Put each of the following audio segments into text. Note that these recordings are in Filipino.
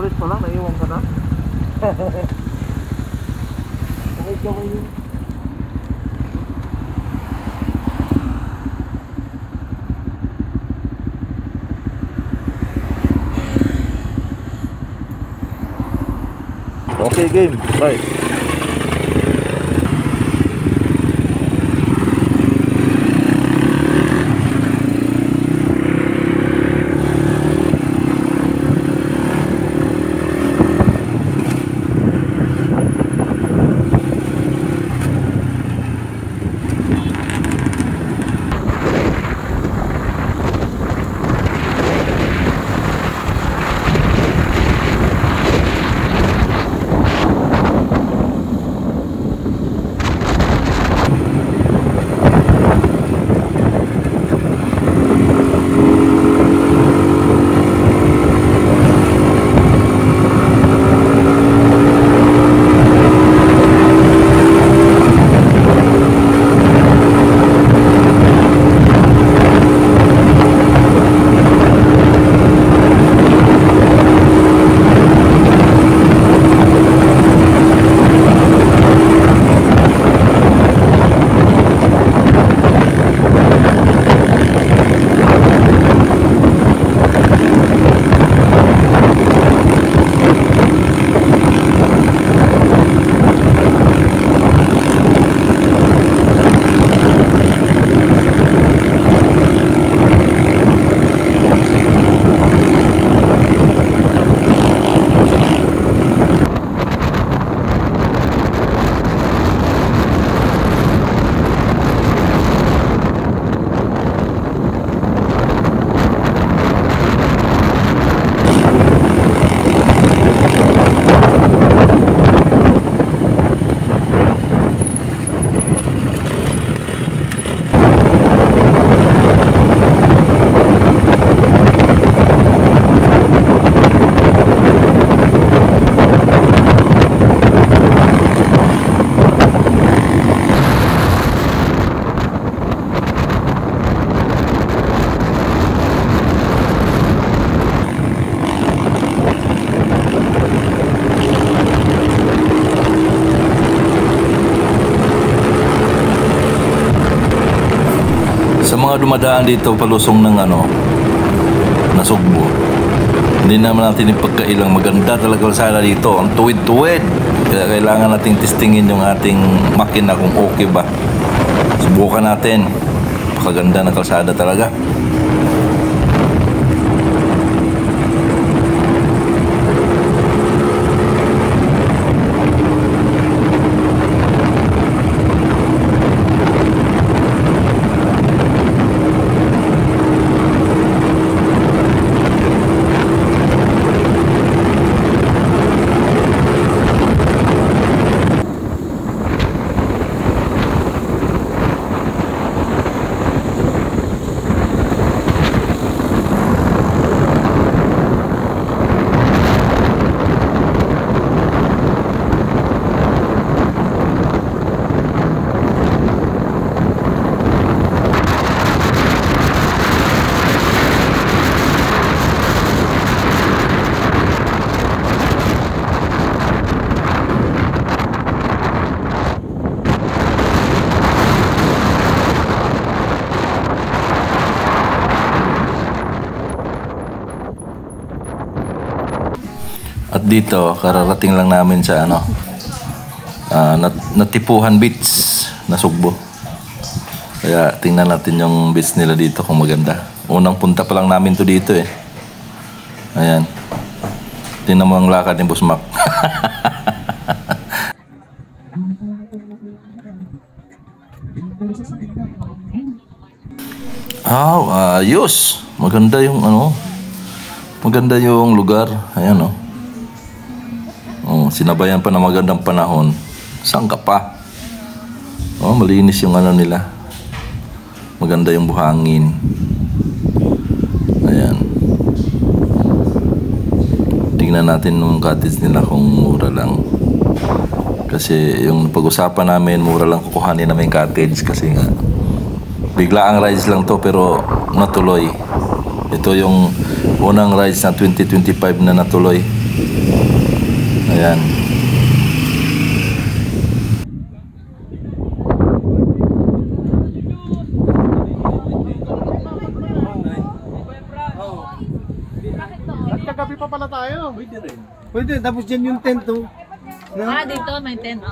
Alis pa lang, naiwan ka na. Kahit gawin yun. Okay, game. Bye. Sa mga dumadaan dito palusong ng Nasugbo, hindi naman natin ipagkailang maganda talaga kalsada dito. Ang tuwid-tuwid. Kaya kailangan nating testingin yung ating makina kung okay ba. Subukan natin. Pakaganda ng kalsada talaga. At dito, kararating lang namin sa Natipuhan Beach, Nasugbo. Kaya tingnan natin yung beach nila dito kung maganda. Unang punta pa lang namin to dito eh. Ayan. Tingnan mo ang lakad ni Boss Mac. Ayos. Maganda yung maganda yung lugar. Ayan sinabayan pa ng magandang panahon. Saan ka pa? Malinis yung nila. Maganda yung buhangin. Ayan. Tingnan natin yung cottage nila kung mura lang. Kasi yung pag-usapan namin, mura lang kukuhanin namin cottage kasi nga bigla ang rides lang to pero natuloy. Ito yung unang rides na 2025 na natuloy. Ayan. At kagabi pa pala tayo. Pwede rin. Pwede, tapos dyan yung tent oh. Dito may tent.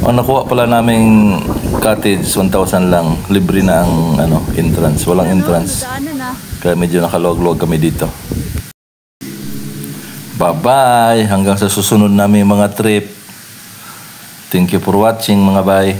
Ang nakuha pala naming cottage, 1,000 lang. Libre na ang entrance. Walang entrance. Kaya medyo nakalog-log kami dito. Bye-bye! Hanggang sa susunod namin mga trip. Thank you for watching mga bay.